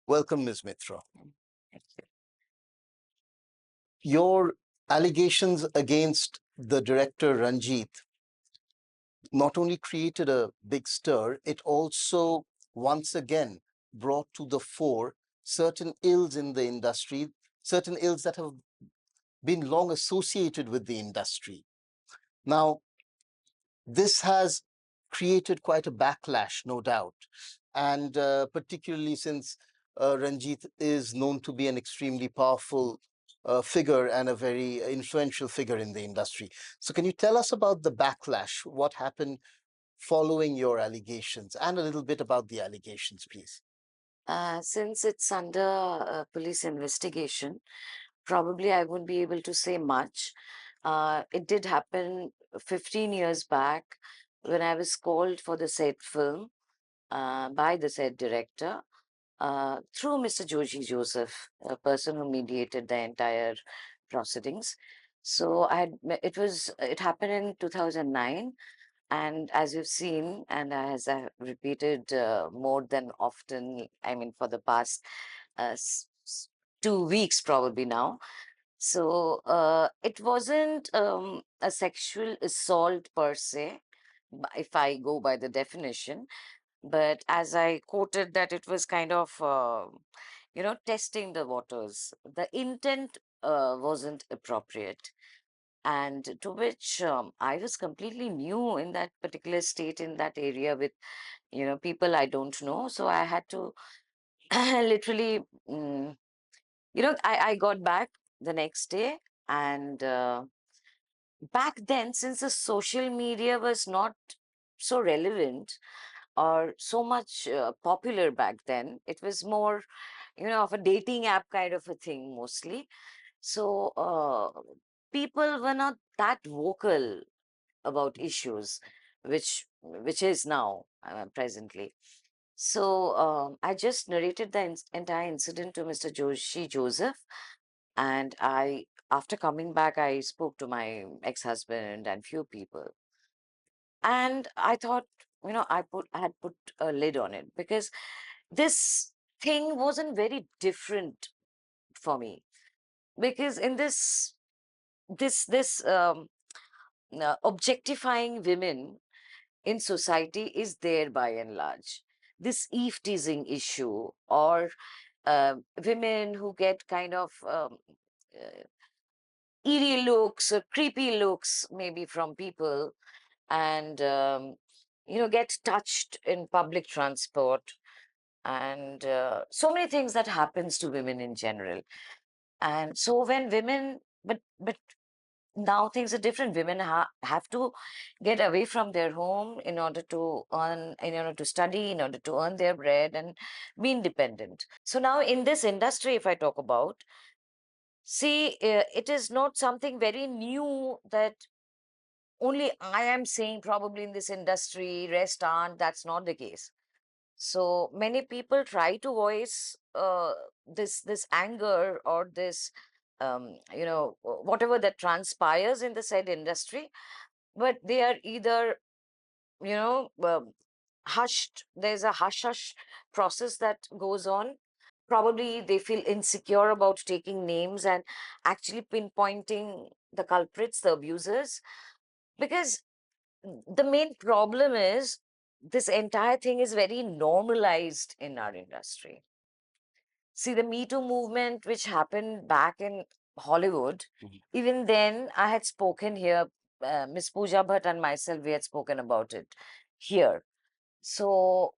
Welcome, Ms. Mitra. Thank you. Your allegations against the director Ranjith not only created a big stir, it also once again brought to the fore certain ills in the industry, certain ills that have been long associated with the industry. Now, this has created quite a backlash, no doubt, and particularly since Ranjit is known to be an extremely powerful figure and a very influential figure in the industry. So, can you tell us about the backlash? What happened following your allegations, and a little bit about the allegations, please? Since it's under police investigation, probably I wouldn't be able to say much. It did happen 15 years back when I was called for the said film by the said director through Mr. Joshi Joseph, a person who mediated the entire proceedings. So it happened in 2009. And as you've seen, and as I have repeated more than often, I mean, for the past 2 weeks probably now. So it wasn't a sexual assault per se, if I go by the definition. But as I quoted that it was kind of, testing the waters. The intent wasn't appropriate. And to which I was completely new in that particular state, in that area with, people I don't know. So I had to literally, I got back the next day. And back then, since the social media was not so relevant or so much popular back then, it was more, of a dating app kind of a thing mostly. So people were not that vocal about issues, which is now presently. So I just narrated the entire incident to Mr. Joshi Joseph, and after coming back, I spoke to my ex-husband and few people, and I thought, I had put a lid on it because this thing wasn't very different for me, because in this objectifying women in society is there by and large. This eve teasing issue, or women who get kind of uh, eerie looks or creepy looks maybe from people, and get touched in public transport, and so many things that happens to women in general. And so when women, but now things are different. Women have to get away from their home in order to earn, in order to study, in order to earn their bread and be independent. So now in this industry, if I talk about, see, it is not something very new that only I am saying probably in this industry, rest aren't. That's not the case. So many people try to voice this anger or this whatever that transpires in the said industry, but they are either you know hushed. There's a hush process that goes on. Probably they feel insecure about taking names and actually pinpointing the culprits, the abusers, because the main problem is this entire thing is very normalized in our industry. See, the Me Too movement, which happened back in Hollywood, even then I had spoken here, Miss Pooja Bhatt and myself, we had spoken about it here. So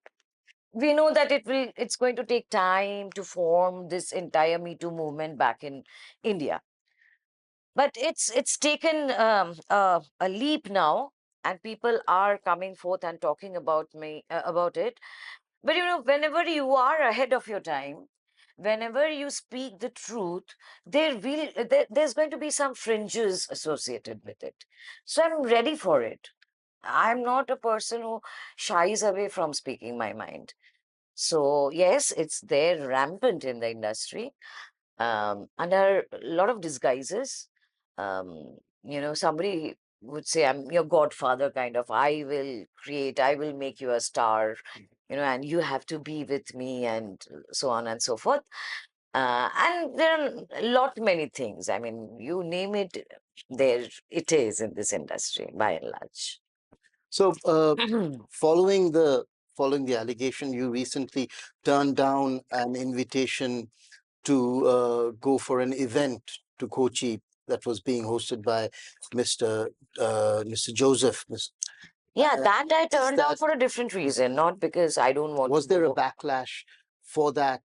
we know that it's going to take time to form this entire Me Too movement back in India. But it's taken a leap now, and people are coming forth and talking about it. But whenever you are ahead of your time, whenever you speak the truth, there's going to be some fringes associated with it. So I'm ready for it. I'm not a person who shies away from speaking my mind. So yes, it's there rampant in the industry, under a lot of disguises. Somebody would say, I'm your godfather, kind of. I will create, I will make you a star, and you have to be with me, and so on and so forth. And there are a lot many things. I mean, you name it, there it is in this industry by and large. So, following the allegation, you recently turned down an invitation to go for an event to Kochi that was being hosted by Mr. Joseph. Yeah, that I Is turned down that for a different reason, not because I don't want to was there a go. backlash for that?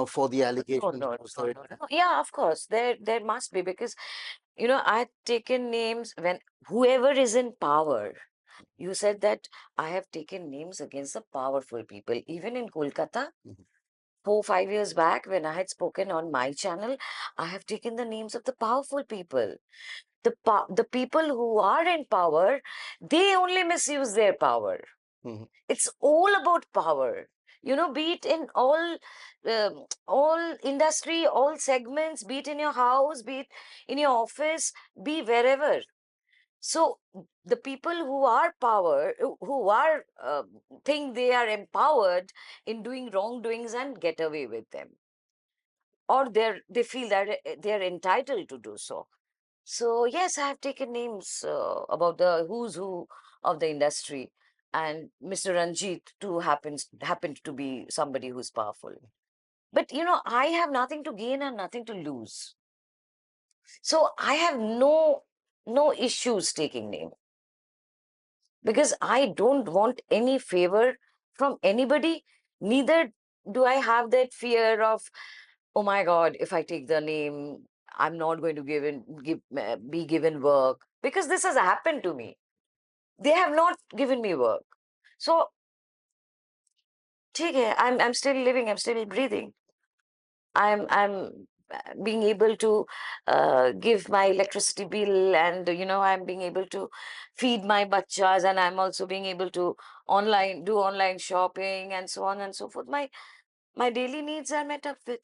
For the No, allegations? no, Was no, there? no, no. Yeah, of course. There must be, because I've taken names when whoever is in power. You said that I have taken names against the powerful people. Even in Kolkata, Mhm. 4, 5 years back, when I had spoken on my channel, I have taken the names of the powerful people. The people who are in power, they only misuse their power. Mhm. It's all about power. Be it in all industry, all segments, be it in your house, be it in your office, be wherever. So the people who are power, who are think they are empowered in doing wrongdoings and get away with them, or they feel that they're entitled to do so. So yes, I have taken names about the who's who of the industry, and Mr. Ranjith too happened to be somebody who's powerful. But I have nothing to gain and nothing to lose, so I have no issues taking name, because I don't want any favor from anybody. Neither do I have that fear of, oh my God, if I take the name, I'm not going to be given work, because this has happened to me. They have not given me work. So, ठीक है, I'm still living, I'm still breathing. I'm being able to give my electricity bill, and I'm being able to feed my bachas, and I'm also being able to online shopping, and so on and so forth. My daily needs are met up with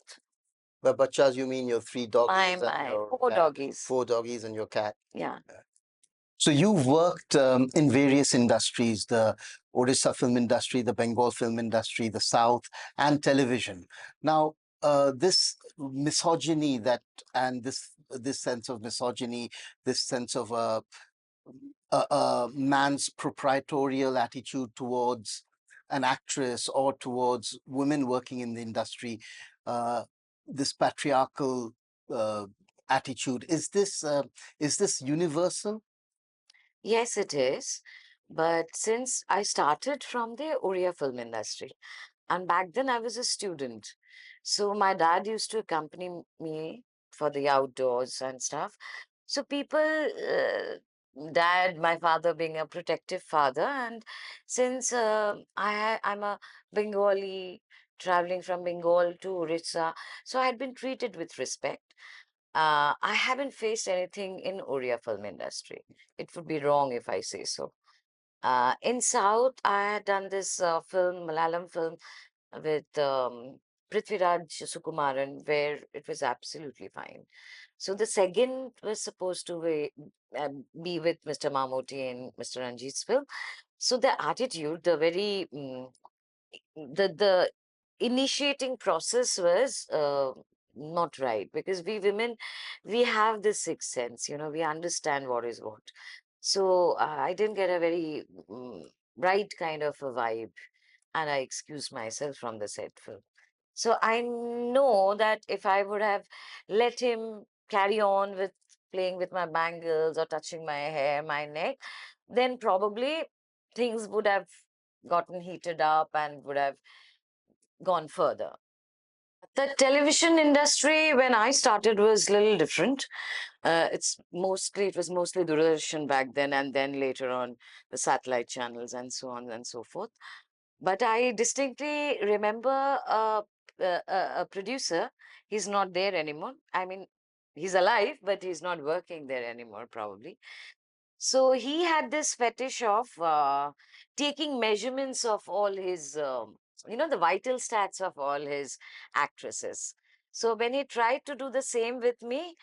But bachas, you mean your three doggies and my your four cat, doggies. four doggies and your cat? Yeah. So you've worked in various industries, the Odisha film industry, the Bengal film industry, the South, and television. Now, this misogyny and this sense of misogyny, this sense of a man's proprietorial attitude towards an actress or towards women working in the industry, uh, this patriarchal uh, attitude, is this universal? Yes, it is. But since I started from the Oriya film industry, and back then I was a student, so my dad used to accompany me for the outdoors and stuff. So dad, my father being a protective father, and since I'm a Bengali traveling from Bengal to Orissa, so I had been treated with respect. I haven't faced anything in Oriya film industry. It would be wrong if I say so. In South, I had done this Malayalam film with Prithviraj Sukumaran, where it was absolutely fine. So the second was supposed to be with Mr. Mammootty and Mr. Ranjit's film. So the attitude, the initiating process was not right, because we women, we have this sixth sense, we understand what is what. So I didn't get a very right kind of a vibe, and I excused myself from the set film. So I know that if I would have let him carry on with playing with my bangles or touching my hair, my neck, then probably things would have gotten heated up and would have gone further. The television industry when I started was a little different. It was mostly Doordarshan back then, and then later on the satellite channels and so on and so forth. But I distinctly remember a producer. He's not there anymore. I mean, he's alive, but he's not working there anymore, probably. So he had this fetish of taking measurements of all his, the vital stats of all his actresses. So when he tried to do the same with me,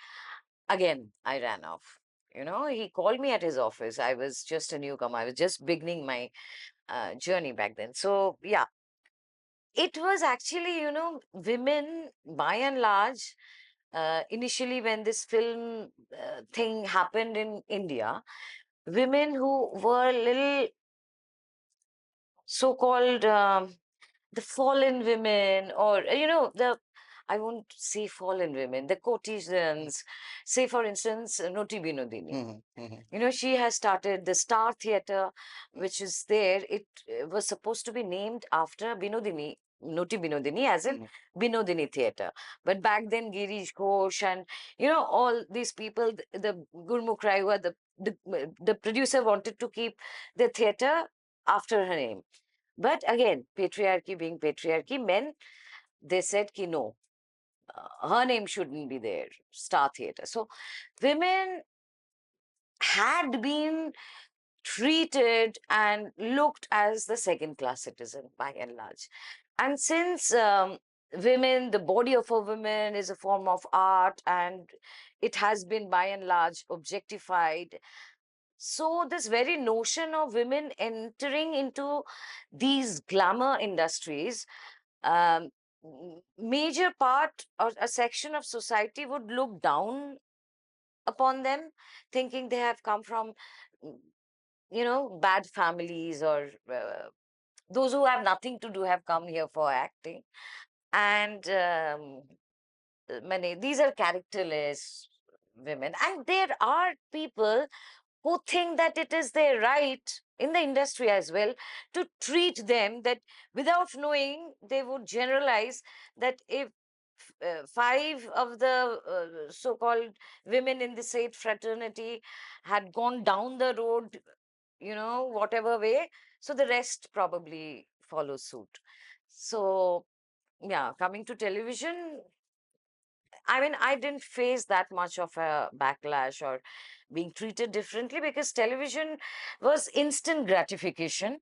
again, I ran off. He called me at his office. I was just a newcomer. I was just beginning my journey back then. So, yeah, it was actually, women by and large, initially when this film thing happened in India, women who were little so-called the fallen women, or the I won't say fallen women, the courtesans. Say for instance, Noti Binodini. Mhm, mhm, She has started the Star Theatre, which is there. It was supposed to be named after Binodini, Noti Binodini, as in mhm, Binodini Theatre. But back then, Girish Ghosh and all these people, the Gurmukh Raiwa, the producer wanted to keep the theatre after her name. But again, patriarchy being patriarchy, men, they said ki no, her name shouldn't be there, Star Theatre. So women had been treated and looked as the second class citizen by and large. And since women, the body of a woman is a form of art, and it has been by and large objectified. So, this very notion of women entering into these glamour industries, um, major part or a section of society would look down upon them, thinking they have come from, mm, bad families, or those who have nothing to do have come here for acting. And many, these are characterless women. And there are people who think that it is their right in the industry as well to treat them, that without knowing they would generalize that if five of the so-called women in the said fraternity had gone down the road, whatever way, so the rest probably follow suit. So, yeah, coming to television, I mean, I didn't face that much of a backlash or being treated differently, because television was instant gratification.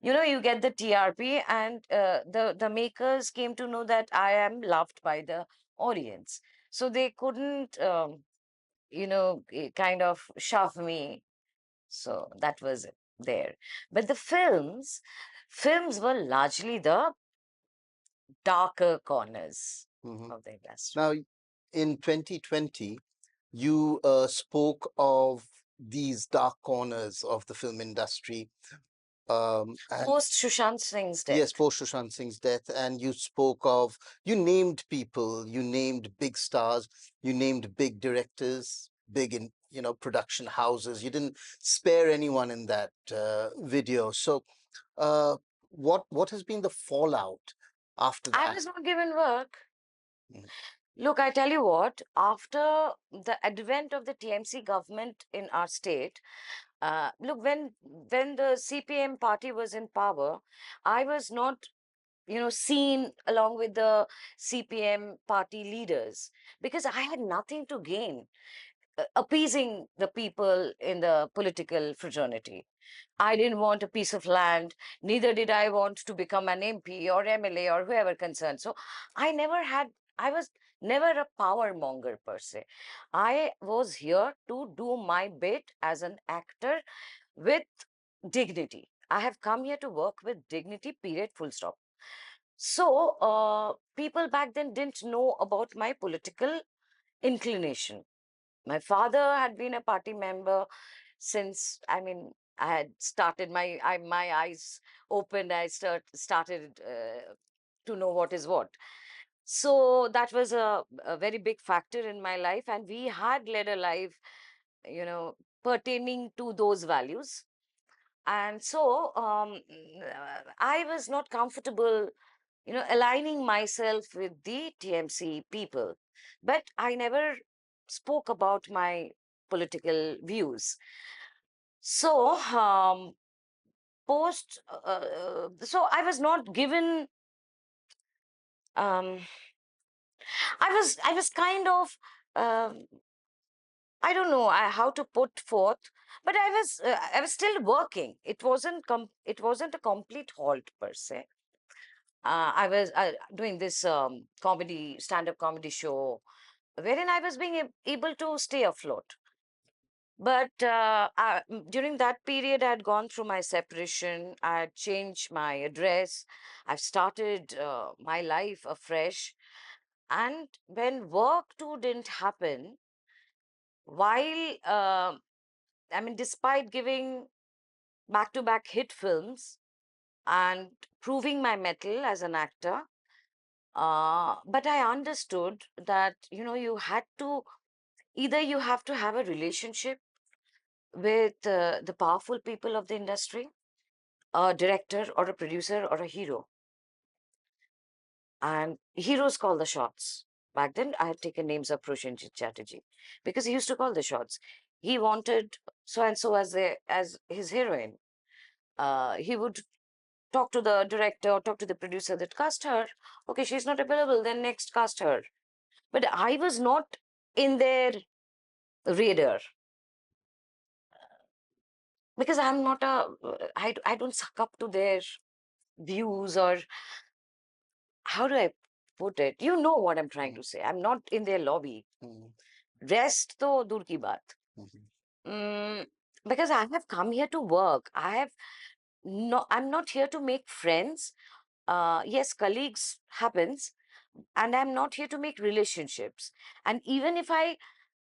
You get the TRP, and the makers came to know that I am loved by the audience, so they couldn't kind of shove me. So that was it there. But the films were largely the darker corners mhm. of the industry. Now, in 2020, you spoke of these dark corners of the film industry. And Post Sushant Singh's death. yes, post Sushant Singh's death, and you spoke of, you named people, you named big stars, you named big directors, big in production houses. You didn't spare anyone in that video. So, uh, what has been the fallout after I that? was not given work. Mm, Look, I tell you what, after the advent of the TMC government in our state, look, when the CPM party was in power, I was not, seen along with the CPM party leaders, because I had nothing to gain appeasing the people in the political fraternity. I didn't want a piece of land, neither did I want to become an MP or MLA or whoever concerned. So I was never a power monger per se. I was here to do my bit as an actor with dignity. I have come here to work with dignity, period, full stop. So, people back then didn't know about my political inclination. My father had been a party member since, I mean, I had started my eyes opened. I started to know what is what. So that was a very big factor in my life, and we had led a life, you know, pertaining to those values. And so I was not comfortable, aligning myself with the TMC people. But I never spoke about my political views. So, so I was not given, um, I was kind of, um, I don't know how to put forth, but I was still working. It wasn't a complete halt per se. I was doing this stand-up comedy show, wherein I was being able to stay afloat. But during that period, I had gone through my separation. I had changed my address. I've started my life afresh. And when work too didn't happen, while I mean, despite giving back-to-back hit films and proving my mettle as an actor, but I understood that you had to either you have to have a relationship with the powerful people of the industry, a director or a producer or a hero. And heroes call the shots. Back then, I had taken names of Proshenjit Chatterjee because he used to call the shots. He wanted so and so as his heroine. He would talk to the director or talk to the producer that cast her. Okay, she's not available, then next cast her. But I was not in their radar because I'm not I don't suck up to their views, or how do I put it? You know what I'm trying to say. I'm not in their lobby. Mhm. Rest to dur ki baat. Mhm. Mm, because I have come here to work. I'm not here to make friends. Yes, colleagues happens, and I'm not here to make relationships. And even if I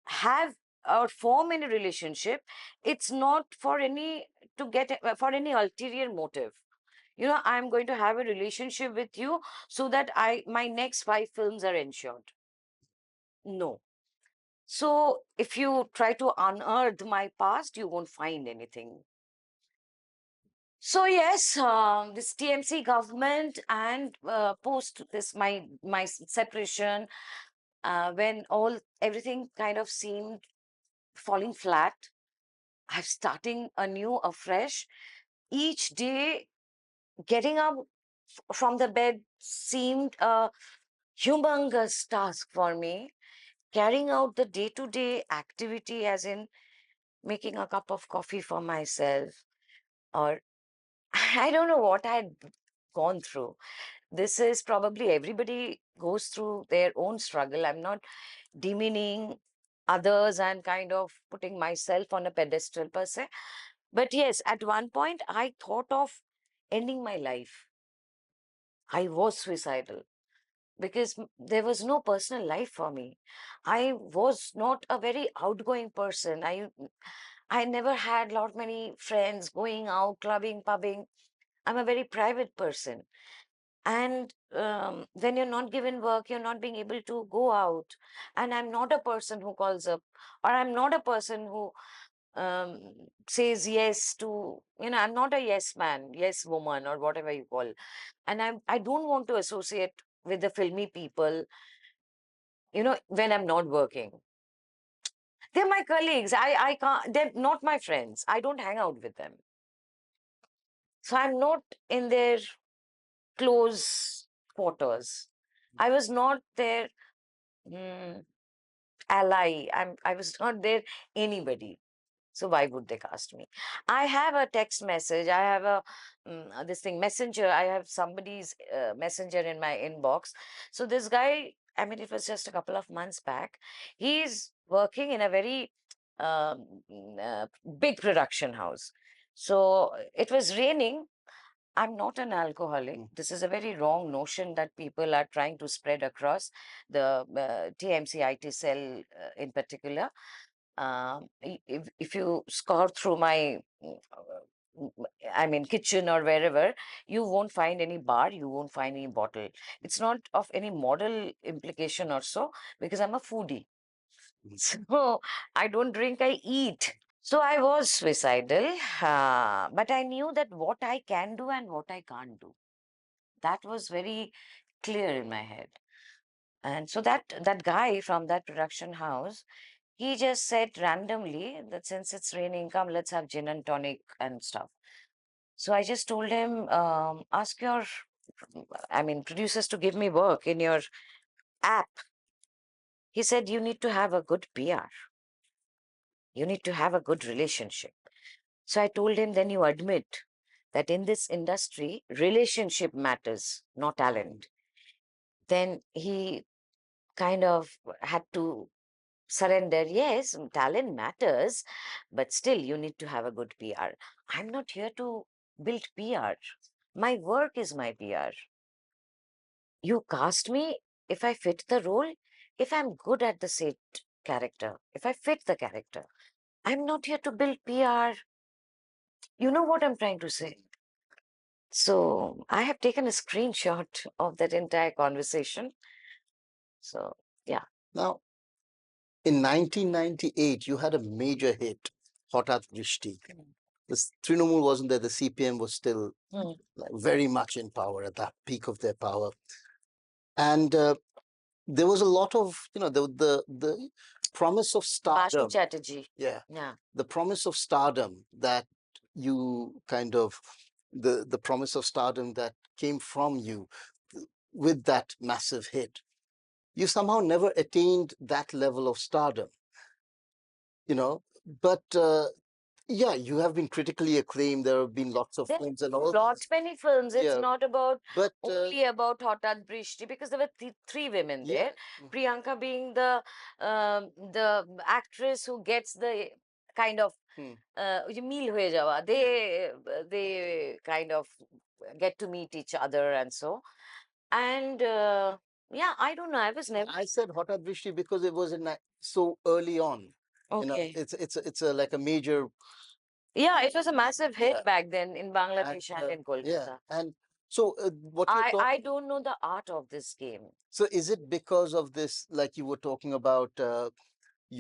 have or form any relationship, it's not for any to get for any ulterior motive. I'm going to have a relationship with you so that my next 5 films are ensured. No. So if you try to unearth my past, you won't find anything. So yes, this TMC government and post this my separation, when all everything kind of seemed falling flat, I'm starting anew, afresh. Each day, getting up from the bed seemed a humongous task for me. Carrying out the day-to-day activity, as in making a cup of coffee for myself, or I don't know what I had gone through. This is probably everybody goes through their own struggle. I'm not demeaning others and kind of putting myself on a pedestal per se. But yes, at one point, I thought of ending my life. I was suicidal because there was no personal life for me. I was not a very outgoing person. I never had lot many friends going out, clubbing, pubbing. I'm a very private person. And when you're not given work, you're not being able to go out. And I'm not a person who calls up, or I'm not a person who um, says yes to, I'm not a yes man, yes woman, or whatever you call. And I don't want to associate with the filmy people, when I'm not working. They're my colleagues. I can't, they're not my friends. I don't hang out with them. So I'm not in their close quarters. I was not their ally. I was not their anybody. So why would they cast me? I have a text message. I have a this thing messenger. I have somebody's messenger in my inbox. So this guy, I mean, it was just a couple of months back. He's working in a very big production house. So it was raining. I'm not an alcoholic. Mm. This is a very wrong notion that people are trying to spread across the TMC IT cell in particular. If you scour through my, I mean, kitchen or wherever, you won't find any bar, you won't find any bottle. It's not of any moral implication or so, because I'm a foodie. Mhm. So I don't drink, I eat. So I was suicidal, but I knew that what I can do and what I can't do. That was very clear in my head. And so that guy from that production house, he just said randomly that since it's raining, come, let's have gin and tonic and stuff. So I just told him, ask your, I mean, producers to give me work in your app. He said, you need to have a good PR. You need to have a good relationship. So I told him, then you admit that in this industry, relationship matters, not talent. Then he kind of had to surrender. Yes, talent matters, but still you need to have a good PR. I'm not here to build PR. My work is my PR. You cast me if I fit the role, if I'm good at the set character, if I fit the character. I'm not here to build PR. You know what I'm trying to say? So I have taken a screenshot of that entire conversation. So yeah. Now, in 1998, you had a major hit, Hothat Brishti. The Trinamool wasn't there. The CPM was still Mm. like, very much in power at that peak of their power, and there was a lot of the promise of Bashi stardom. Chatterjee. Yeah, Yeah. the promise of stardom that you kind of the promise of stardom that came from you with that massive hit. You somehow never attained that level of stardom, but yeah, you have been critically acclaimed. There have been lots of There films and are all. lot many films. It's Yeah, not about but only about Hothat Brishti, because there were three women yeah. there. Priyanka being the actress who gets the kind of Hmm. ওই যে মিল হয়ে যাওয়া, they kind of get to meet each other and so, and yeah, I don't know, I was never I said Hothat Brishti because it was so early on. okay. It's like a major. Yeah, it was a massive hit Yeah, back then in and Bangladesh and in yeah, Kolkata. and so what you're I talking. don't know the art of this game. So is it because of this, like you were talking about,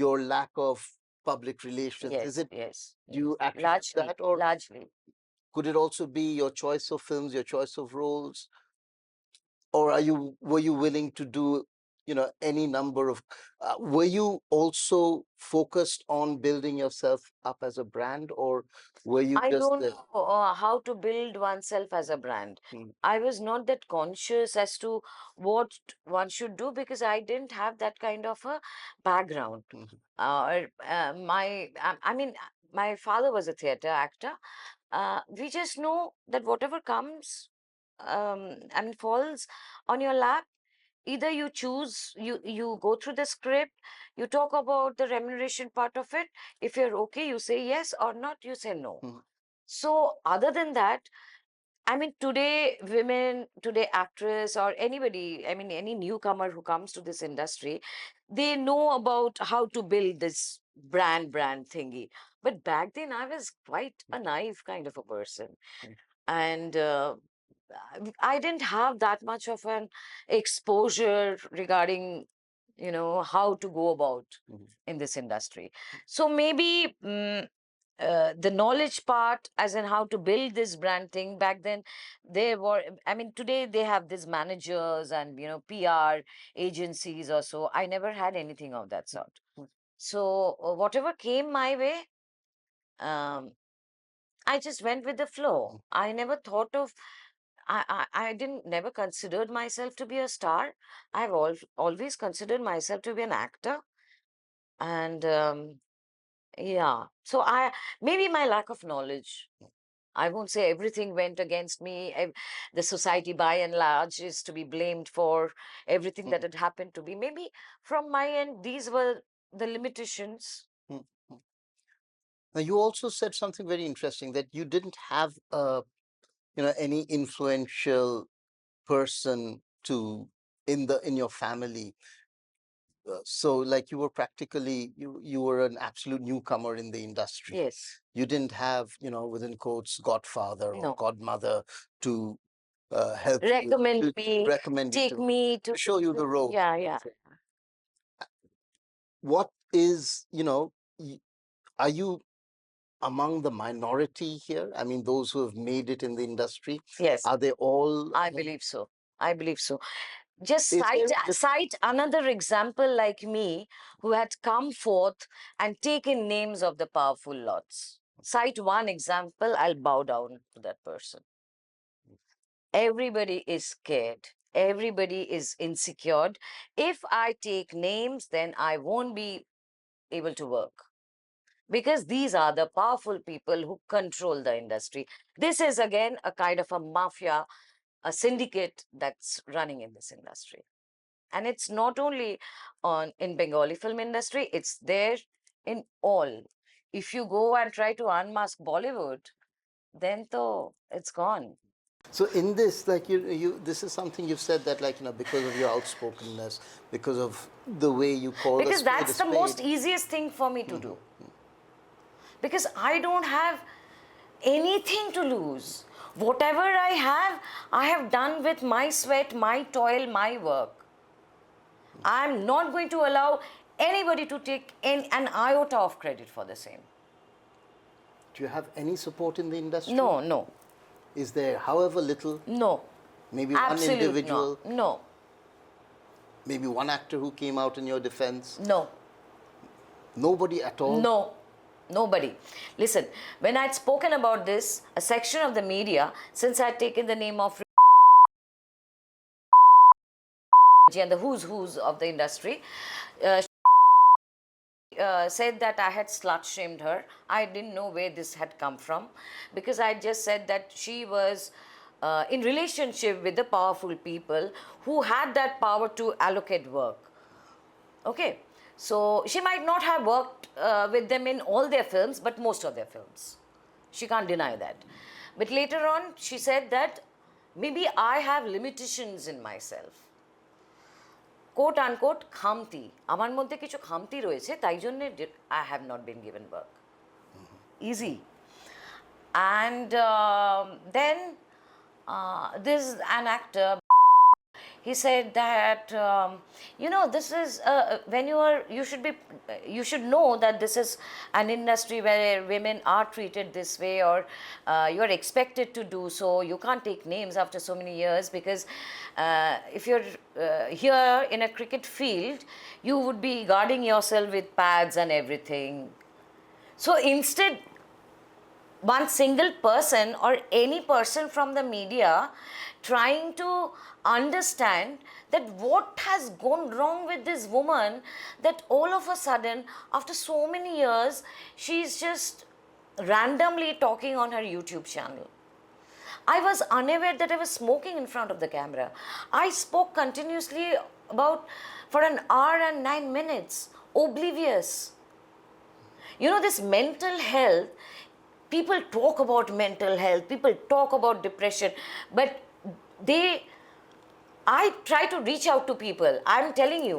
your lack of public relations? Yes, Is it, yes, do you yes, attribute largely, that, or largely. could it also be your choice of films, your choice of roles, or were you willing to do any number of were you also focused on building yourself up as a brand, or were you I just don't know how to build oneself as a brand. Mm, I was not that conscious as to what one should do, because I didn't have that kind of a background. mhm, I mean, my father was a theater actor. We just know that whatever comes, I mean, falls on your lap, either you choose, you go through the script, you talk about the remuneration part of it. If you're okay, you say yes, or not, you say no. mhm, So other than that, I mean, today women, today actress or anybody, I mean, any newcomer who comes to this industry, they know about how to build this brand thingy. But back then I was quite a naive kind of a person, mhm, and I didn't have that much of an exposure regarding, how to go about mhm, in this industry. So maybe the knowledge part, as in how to build this brand thing, back then they were, I mean, today they have these managers and, PR agencies or so. I never had anything of that sort. mhm. So whatever came my way, um, I just went with the flow. I never thought of, I didn't never considered myself to be a star. I've always considered myself to be an actor. And yeah, so maybe my lack of knowledge. I won't say everything went against me. The society, by and large, is to be blamed for everything that had happened to me. Maybe from my end, these were the limitations. Mhm, mhm. Now you also said something very interesting, that you didn't have any influential person to in your family. So like you were practically you were an absolute newcomer in the industry. Yes. You didn't have, within quotes, godfather or No. godmother to help you, Recommend to me, recommend you take to me to. show you the road. Yeah, yeah. So what is, are you among the minority here? I mean, those who have made it in the industry, Yes, are they all, I believe so. I believe so. Just is there cite another example like me who had come forth and taken names of the powerful lots. Cite one example, I'll bow down to that person. Everybody is scared. Everybody is insecure. If I take names, then I won't be able to work, because these are the powerful people who control the industry. This is again a kind of a mafia, a syndicate that's running in this industry. And it's not only in Bengali film industry, it's there in all. If you go and try to unmask Bollywood, then though it's gone. So in this, like this is something you've said that, like, because of your outspokenness, because of the way you call a Because spade a that's the most spade. easiest thing for me to do. Because I don't have anything to lose. Whatever I have done with my sweat, my toil, my work. I'm not going to allow anybody to take an iota of credit for the same. Do you have any support in the industry? No, no, Is there, however little, no. maybe one Absolute individual, no. No, maybe one actor who came out in your defense? no, Nobody at all? no. Nobody. Listen, when I'd spoken about this, a section of the media, since I'd taken the name of and the who's of the industry, said that I had slut shamed her. I didn't know where this had come from, because I just said that she was in relationship with the powerful people who had that power to allocate work. Okay, so she might not have worked with them in all their films, but most of their films. She can't deny that. But later on, she said that maybe I have limitations in myself. Coat unquote খামতি, আমার মধ্যে কিছু খামতি রয়েছে, তাই জন্য I have not been given work. Easy. And then this an actor, he said that this is when you should know that this is an industry where women are treated this way, or you are expected to do so. You can't take names after so many years, because if you're here in a cricket field, you would be guarding yourself with pads and everything. So instead, one single person or any person from the media trying to understand that what has gone wrong with this woman, that all of a sudden, after so many years, she's just randomly talking on her YouTube channel. I was unaware that I was smoking in front of the camera. I spoke continuously for an hour and 9 minutes, oblivious. This mental health, people talk about mental health, people talk about depression, but I try to reach out to people. I'm telling you,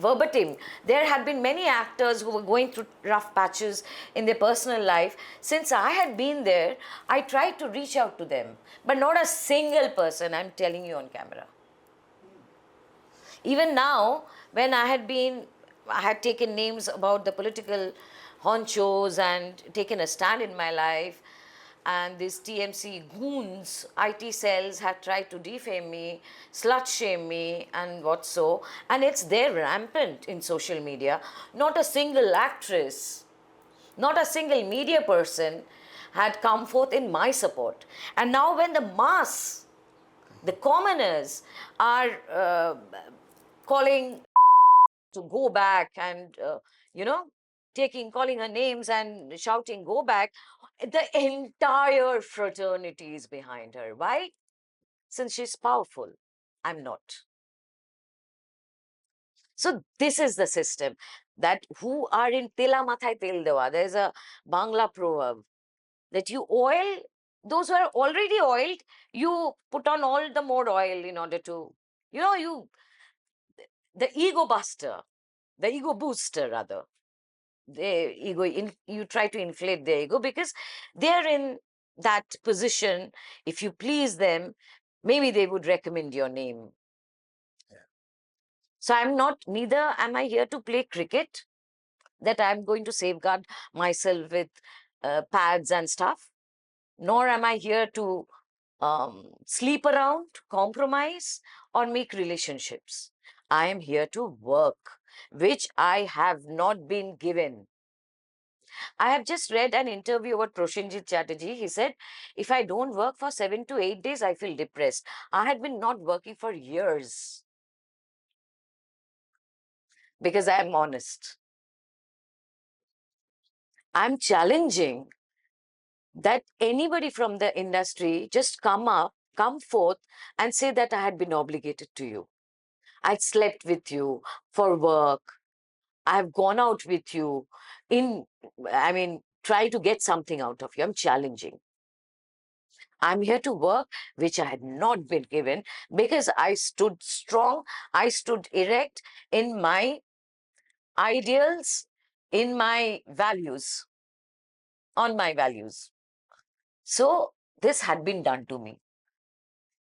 verbatim, there have been many actors who were going through rough patches in their personal life. Since I had been there, I tried to reach out to them, but not a single person, I'm telling you on camera. Even now, when I had taken names about the political honchos and taken a stand in my life, and these TMC goons, IT cells, had tried to defame me, slut shame me, and what so. And it's there rampant in social media. Not a single actress, not a single media person had come forth in my support. And now when the mass, the commoners, are calling to go back and, calling her names and shouting, go back, the entire fraternity is behind her. Why? Since she's powerful. I'm not. So this is the system, that who are in tela mathay tel dewa. There's a Bangla proverb that you oil those who are already oiled, you put on all the more oil in order to, the ego buster, the ego booster rather. You try to inflate their ego because they're in that position. If you please them, maybe they would recommend your name. Yeah. So neither am I here to play cricket, that I'm going to safeguard myself with pads and stuff, nor am I here to sleep around, compromise, or make relationships. I am here to work, which I have not been given. I have just read an interview about Proshenjit Chatterjee. He said, if I don't work for 7 to 8 days, I feel depressed. I had been not working for years because I am honest. I'm challenging that anybody from the industry just come forth and say that I had been obligated to you. I slept with you for work. I have gone out with you in, I mean, try to get something out of you. I'm challenging. I'm here to work, which I had not been given because I stood strong, I stood erect in my ideals, in my values, on my values. So this had been done to me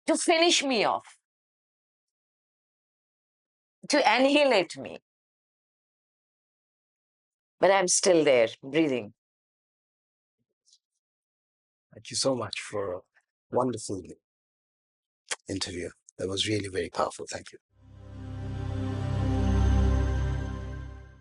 to finish me off, to annihilate me. But I'm still there, breathing. Thank you so much for a wonderful interview. That was really very powerful. Thank you.